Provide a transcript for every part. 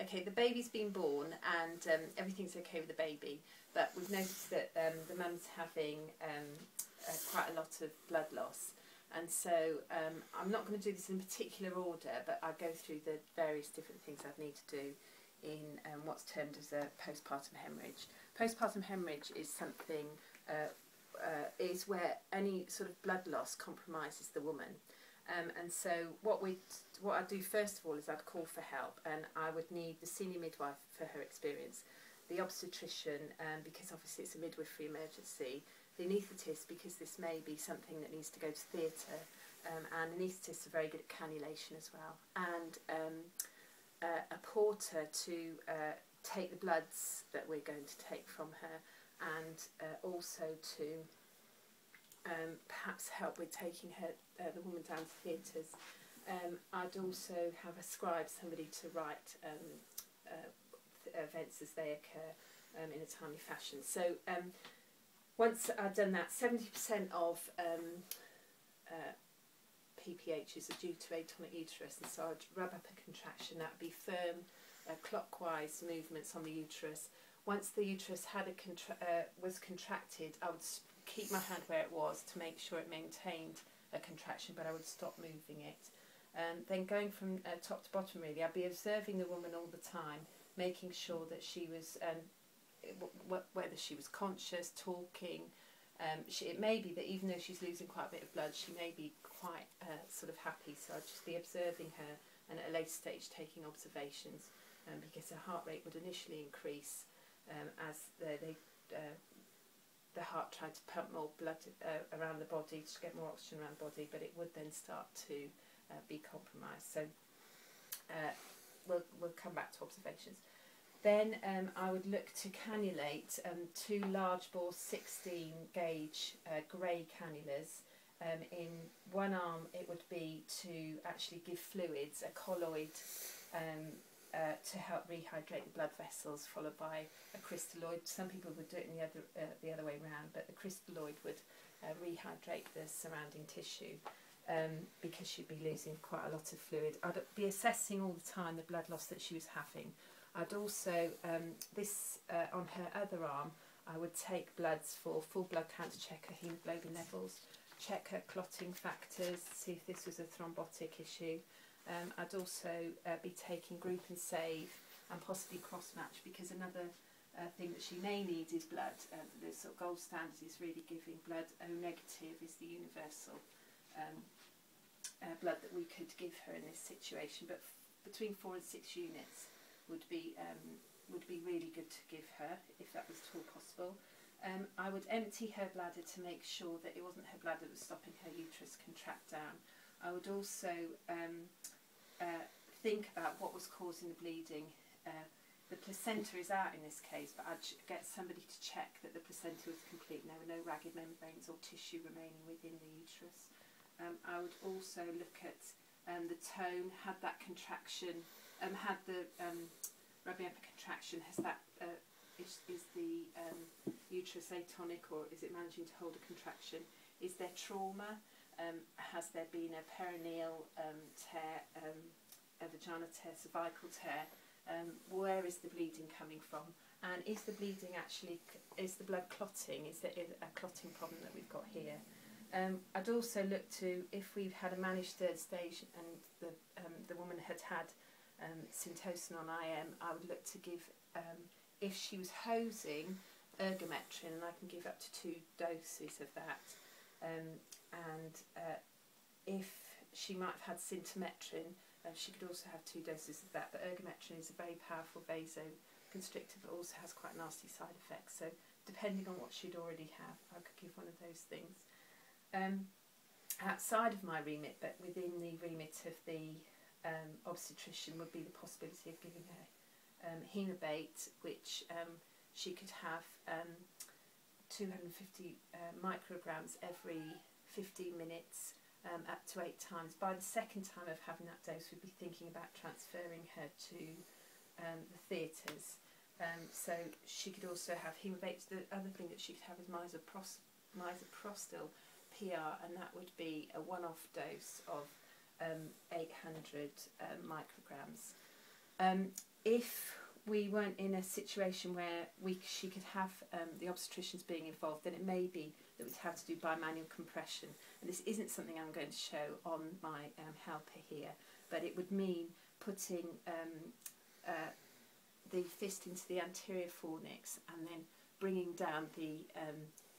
okay, the baby's been born and everything's okay with the baby, but we've noticed that the mum's having quite a lot of blood loss. And so I'm not going to do this in particular order, but I'll go through the various different things I'd need to do in what's termed as a postpartum hemorrhage. Postpartum hemorrhage is something, is where any sort of blood loss compromises the woman. And so what I'd do first of all is I'd call for help, and I would need the senior midwife for her experience, the obstetrician, because obviously it's a midwifery emergency, the anaesthetist, because this may be something that needs to go to theatre, and anaesthetists are very good at cannulation as well, and a porter to take the bloods that we're going to take from her, and also to perhaps help with taking her the woman down to theatres. I'd also have a scribe, somebody to write events as they occur in a timely fashion. So once I'd done that, 70% of PPHs are due to atonic uterus, and so I'd rub up a contraction. That would be firm, clockwise movements on the uterus. Once the uterus had was contracted, I would keep my hand where it was to make sure it maintained a contraction, but I would stop moving it. Then going from top to bottom, really, I'd be observing the woman all the time, making sure that she was, whether she was conscious, talking. It may be that even though she's losing quite a bit of blood, she may be quite sort of happy, so I'd just be observing her, and at a later stage taking observations, because her heart rate would initially increase as the heart tried to pump more blood around the body to get more oxygen around the body, but it would then start to be compromised. So we'll come back to observations. Then I would look to cannulate 2 large bore 16 gauge grey cannulas. In one arm it would be to actually give fluids, a colloid, to help rehydrate the blood vessels, followed by a crystalloid. Some people would do it in the other way around, but the crystalloid would rehydrate the surrounding tissue, because she'd be losing quite a lot of fluid. I'd be assessing all the time the blood loss that she was having. I'd also, on her other arm, I would take bloods for full blood count to check her haemoglobin levels, check her clotting factors, see if this was a thrombotic issue. I'd also be taking group and save, and possibly cross-match, because another thing that she may need is blood. The sort of gold standard is really giving blood. O negative is the universal blood that we could give her in this situation, but between 4 and 6 units would be really good to give her, if that was at all possible. I would empty her bladder to make sure that it wasn't her bladder that was stopping her uterus contract down. I would also think about what was causing the bleeding. The placenta is out in this case, but I'd get somebody to check that the placenta was complete and there were no ragged membranes or tissue remaining within the uterus. I would also look at the tone. Had that contraction, had the rubbing up a contraction, has that is the uterus atonic, or is it managing to hold a contraction? Is there trauma? Has there been a perineal tear, a vaginal tear, cervical tear? Where is the bleeding coming from? And is the bleeding actually, is the blood clotting? Is there a clotting problem that we've got here? I'd also look to, if we've had a managed 3rd stage and the woman had syntocin on IM, I would look to give, if she was hosing, ergometrin, and I can give up to 2 doses of that. If she might have had symptometrin, she could also have 2 doses of that. But ergometrin is a very powerful vasoconstrictor, but also has quite nasty side effects. So depending on what she'd already have, I could give one of those things. Outside of my remit, but within the remit of the obstetrician, would be the possibility of giving her hemobate, which she could have 250 micrograms every 15 minutes, up to 8 times. By the second time of having that dose, we'd be thinking about transferring her to the theatres. So she could also have hemobate. The other thing that she could have is misoprostol PR, and that would be a one-off dose of 800 micrograms. if we weren't in a situation where she could have the obstetricians being involved, then it may be that we'd have to do bimanual compression. And this isn't something I'm going to show on my helper here, but it would mean putting the fist into the anterior fornix and then bringing down the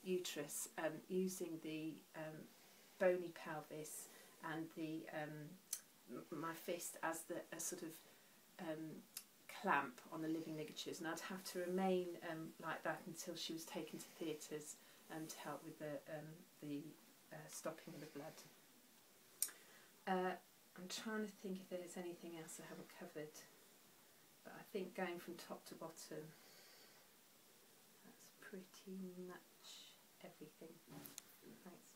uterus using the bony pelvis and the my fist as a sort of clamp on the living ligatures, and I'd have to remain like that until she was taken to theatres to help with the stopping of the blood. I'm trying to think if there's anything else I haven't covered, but I think going from top to bottom, that's pretty much everything. Thanks.